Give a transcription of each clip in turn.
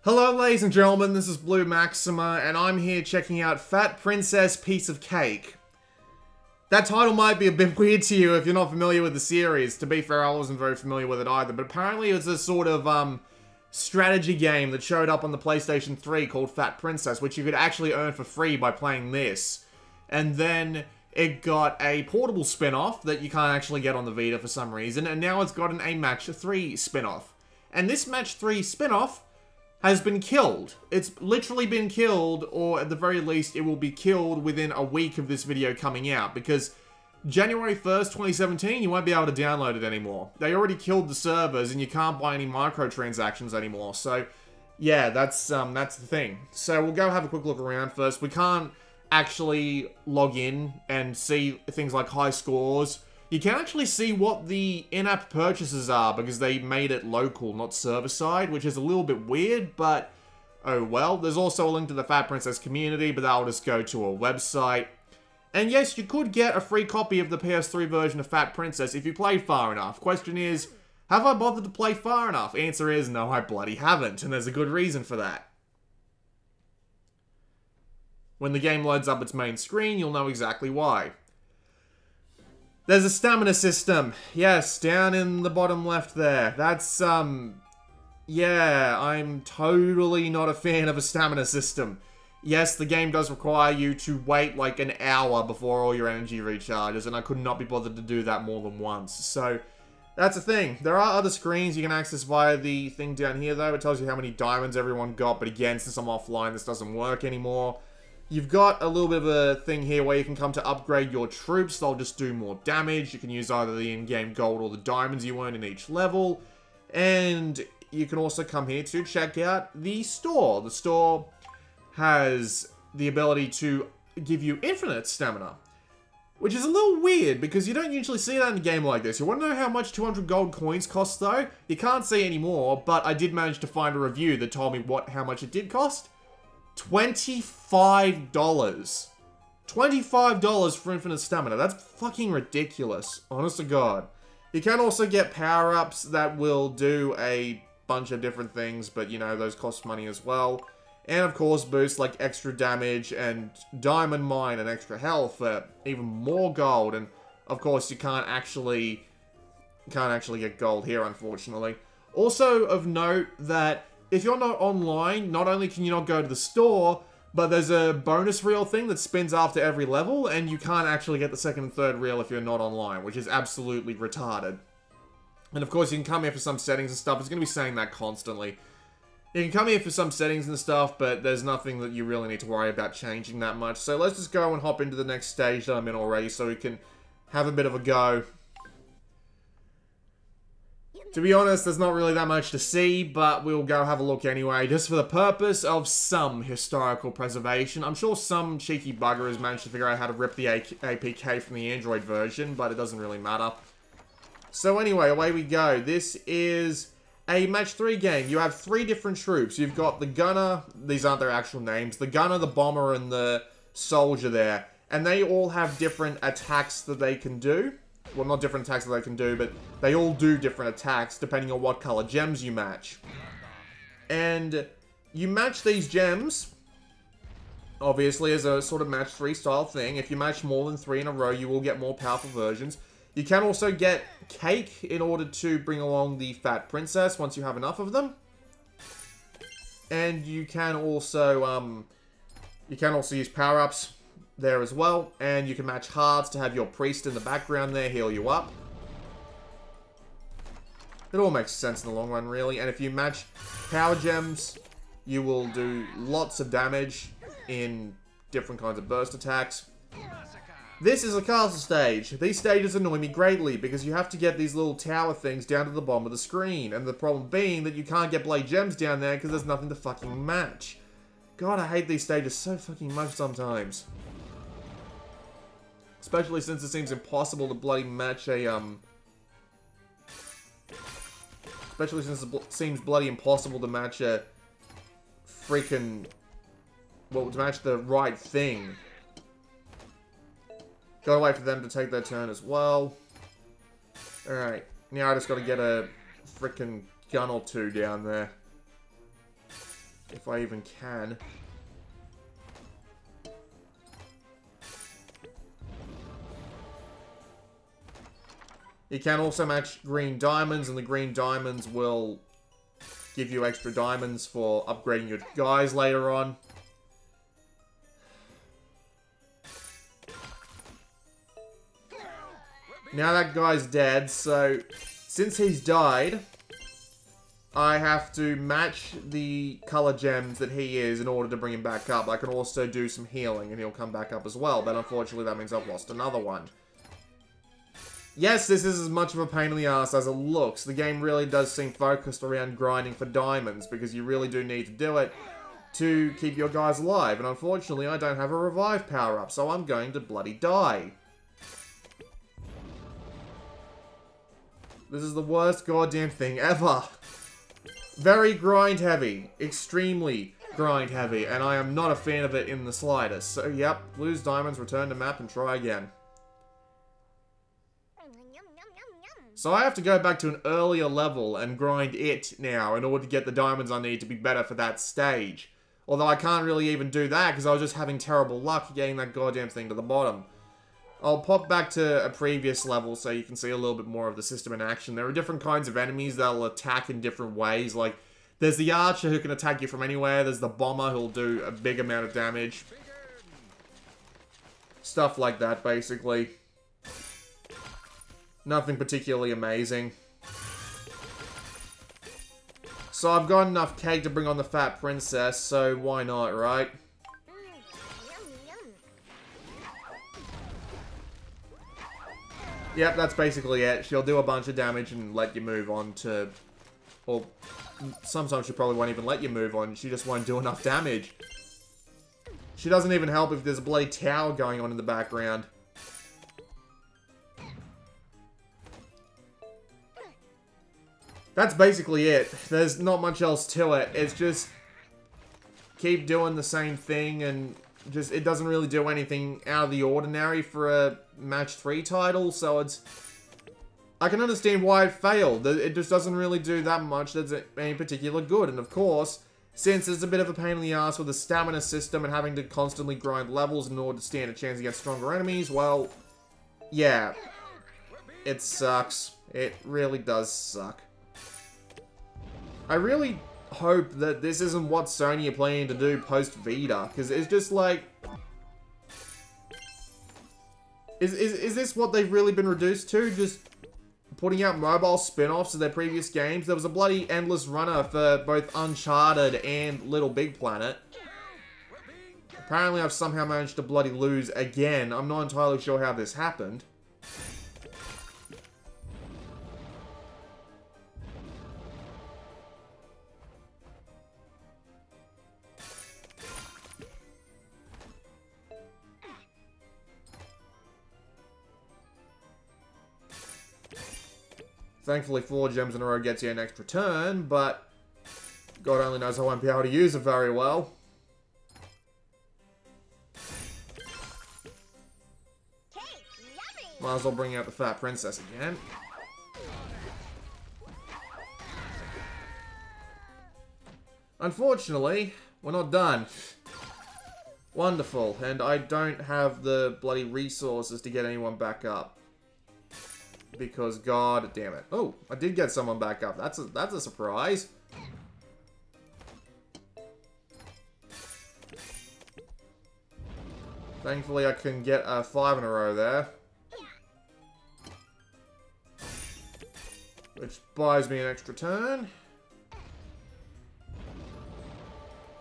Hello ladies and gentlemen, this is Blue Maxima, and I'm here checking out Fat Princess Piece of Cake. That title might be a bit weird to you if you're not familiar with the series. To be fair, I wasn't very familiar with it either, but apparently it's a sort of, strategy game that showed up on the PlayStation 3 called Fat Princess, which you could actually earn for free by playing this. And then it got a portable spin-off that you can't actually get on the Vita for some reason, and now it's gotten a Match 3 spin-off. And this Match 3 spin-off has been killed. It's literally been killed, or at the very least, it will be killed within a week of this video coming out, because January 1st, 2017, you won't be able to download it anymore. They already killed the servers, and you can't buy any microtransactions anymore, so yeah, that's the thing. So we'll go have a quick look around first. We can't actually log in and see things like high scores. You can actually see what the in-app purchases are because they made it local, not server-side, which is a little bit weird, but oh well. There's also a link to the Fat Princess community, but that'll just go to a website. And yes, you could get a free copy of the PS3 version of Fat Princess if you played far enough. Question is, have I bothered to play far enough? Answer is, no, I bloody haven't, and there's a good reason for that. When the game loads up its main screen, you'll know exactly why. There's a stamina system. Yes, down in the bottom left there. That's, yeah, I'm totally not a fan of a stamina system. Yes, the game does require you to wait like an hour before all your energy recharges, and I could not be bothered to do that more than once. So, that's a thing. There are other screens you can access via the thing down here, though. It tells you how many diamonds everyone got, but again, since I'm offline, this doesn't work anymore. You've got a little bit of a thing here where you can come to upgrade your troops. They'll just do more damage. You can use either the in-game gold or the diamonds you earn in each level. And you can also come here to check out the store. The store has the ability to give you infinite stamina, which is a little weird because you don't usually see that in a game like this. You want to know how much 200 gold coins cost though? You can't see anymore, but I did manage to find a review that told me how much it did cost. $25. $25 for infinite stamina. That's fucking ridiculous. Honest to God. You can also get power-ups that will do a bunch of different things, but you know, those cost money as well. And of course, boosts like extra damage and diamond mine and extra health for even more gold. And of course, you can't actually get gold here, unfortunately. Also of note that if you're not online, not only can you not go to the store, but there's a bonus reel thing that spins after every level, and you can't actually get the second and third reel if you're not online, which is absolutely retarded. And of course, you can come here for some settings and stuff. It's going to be saying that constantly. You can come here for some settings and stuff, but there's nothing that you really need to worry about changing that much. So let's just go and hop into the next stage that I'm in already so we can have a bit of a go. To be honest, there's not really that much to see, but we'll go have a look anyway, just for the purpose of some historical preservation. I'm sure some cheeky bugger has managed to figure out how to rip the APK from the Android version, but it doesn't really matter. So anyway, away we go. This is a Match 3 game. You have 3 different troops. You've got the gunner, these aren't their actual names, the gunner, the bomber, and the soldier there. And they all have different attacks that they can do. Well, not different attacks that they can do, but they all do different attacks depending on what color gems you match. And you match these gems, obviously, as a sort of Match 3 style thing. If you match more than 3 in a row, you will get more powerful versions. You can also get cake in order to bring along the Fat Princess once you have enough of them. And you can also use power-ups there as well, and you can match hearts to have your priest in the background there heal you up. It all makes sense in the long run, really. And if you match power gems, you will do lots of damage in different kinds of burst attacks. This is a castle stage. These stages annoy me greatly because you have to get these little tower things down to the bottom of the screen, and the problem being that you can't get blade gems down there because there's nothing to fucking match. God, I hate these stages so fucking much sometimes. Especially since it seems impossible to bloody match a, Especially since it seems bloody impossible to match a freaking... Well, to match the right thing. Gotta wait for them to take their turn as well. Alright. Now I just gotta get a freaking gun or two down there. If I even can. You can also match green diamonds, and the green diamonds will give you extra diamonds for upgrading your guys later on. Now that guy's dead, so since he's died, I have to match the color gems that he is in order to bring him back up. I can also do some healing and he'll come back up as well, but unfortunately that means I've lost another one. Yes, this is as much of a pain in the ass as it looks. The game really does seem focused around grinding for diamonds, because you really do need to do it to keep your guys alive. And unfortunately, I don't have a revive power-up, so I'm going to bloody die. This is the worst goddamn thing ever. Very grind heavy. Extremely grind heavy, and I am not a fan of it in the slightest. So, yep, lose diamonds, return to map, and try again. So I have to go back to an earlier level and grind it now in order to get the diamonds I need to be better for that stage. Although I can't really even do that because I was just having terrible luck getting that goddamn thing to the bottom. I'll pop back to a previous level so you can see a little bit more of the system in action. There are different kinds of enemies that'll attack in different ways. Like, there's the archer who can attack you from anywhere. There's the bomber who'll do a big amount of damage. Stuff like that, basically. Nothing particularly amazing. So I've got enough cake to bring on the fat princess, so why not, right? Yep, that's basically it. She'll do a bunch of damage and let you move on to... Or sometimes she probably won't even let you move on. She just won't do enough damage. She doesn't even help if there's a bloody tower going on in the background. That's basically it. There's not much else to it. It's just keep doing the same thing, and just it doesn't really do anything out of the ordinary for a match 3 title, so it's... I can understand why it failed. It just doesn't really do that much that's any particular good, and of course, since it's a bit of a pain in the ass with the stamina system and having to constantly grind levels in order to stand a chance against stronger enemies, well, yeah, it sucks. It really does suck. I really hope that this isn't what Sony are planning to do post-Vita, because it's just like... Is this what they've really been reduced to? Just putting out mobile spin-offs of their previous games? There was a bloody endless runner for both Uncharted and Little Big Planet. Apparently I've somehow managed to bloody lose again. I'm not entirely sure how this happened. Thankfully, 4 gems in a row gets you an extra turn, but God only knows I won't be able to use it very well. Might as well bring out the fat princess again. Unfortunately, we're not done. Wonderful, and I don't have the bloody resources to get anyone back up. Because, god damn it. Oh, I did get someone back up. That's a surprise. Thankfully, I can get a 5 in a row there. Which buys me an extra turn.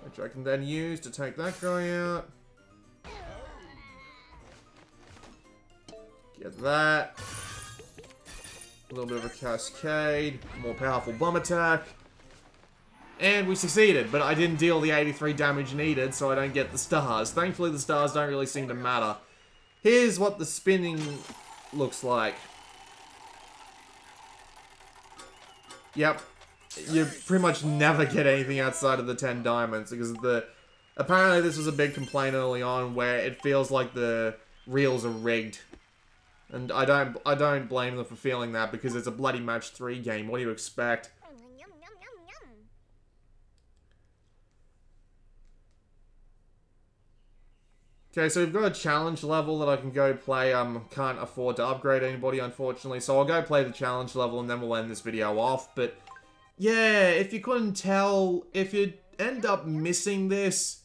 Which I can then use to take that guy out. Get that. A little bit of a cascade, more powerful bomb attack. And we succeeded, but I didn't deal the 83 damage needed, so I don't get the stars. Thankfully, the stars don't really seem to matter. Here's what the spinning looks like. Yep. You pretty much never get anything outside of the 10 diamonds, because apparently this was a big complaint early on, where it feels like the reels are rigged. And I don't blame them for feeling that, because it's a bloody match 3 game. What do you expect? Okay, so we've got a challenge level that I can go play. Can't afford to upgrade anybody, unfortunately, so I'll go play the challenge level and then we'll end this video off. But yeah, if you couldn't tell, if you end up missing this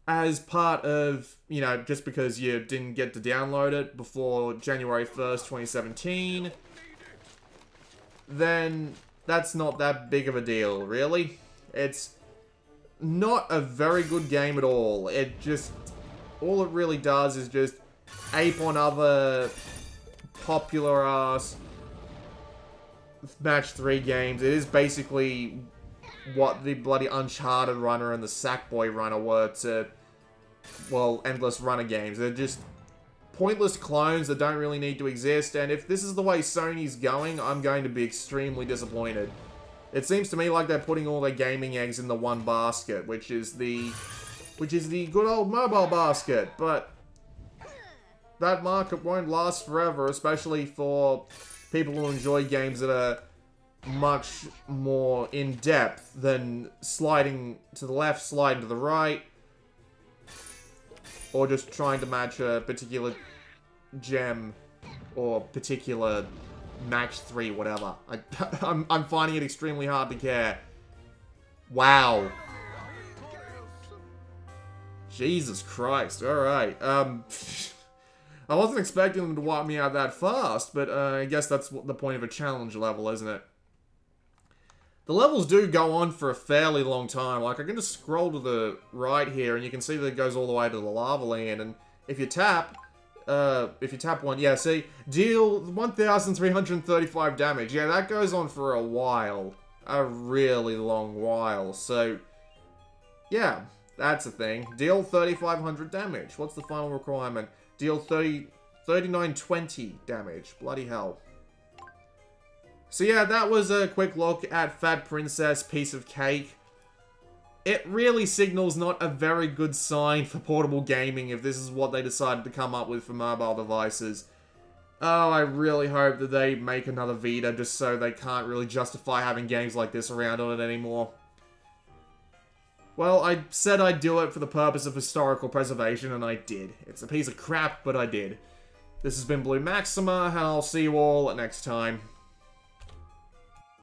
as part of, you know, just because you didn't get to download it before January 1st, 2017, then that's not that big of a deal, really. It's not a very good game at all. All it really does is just ape on other popular-ass Match 3 games. It is basically what the bloody Uncharted runner and the Sackboy runner were to, well, endless runner games. They're just pointless clones that don't really need to exist, and if this is the way Sony's going, I'm going to be extremely disappointed. It seems to me like they're putting all their gaming eggs in the one basket, which is the good old mobile basket, but that market won't last forever, especially for people who enjoy games that are much more in-depth than sliding to the left, sliding to the right, or just trying to match a particular gem or particular Match 3, whatever. I'm finding it extremely hard to care. Wow. Jesus Christ, alright. I wasn't expecting them to wipe me out that fast, but I guess that's the point of a challenge level, isn't it? The levels do go on for a fairly long time. Like, I can just scroll to the right here, and you can see that it goes all the way to the lava land, and if you tap one, yeah, see, deal 1,335 damage. Yeah, that goes on for a while. A really long while, so, yeah. That's a thing. Deal 3,500 damage. What's the final requirement? Deal 3,920 damage. Bloody hell. So yeah, that was a quick look at Fat Princess Piece of Cake. It really signals not a very good sign for portable gaming if this is what they decided to come up with for mobile devices. Oh, I really hope that they make another Vita just so they can't really justify having games like this around on it anymore. Well, I said I'd do it for the purpose of historical preservation, and I did. It's a piece of crap, but I did. This has been Blue Maxima, and I'll see you all next time.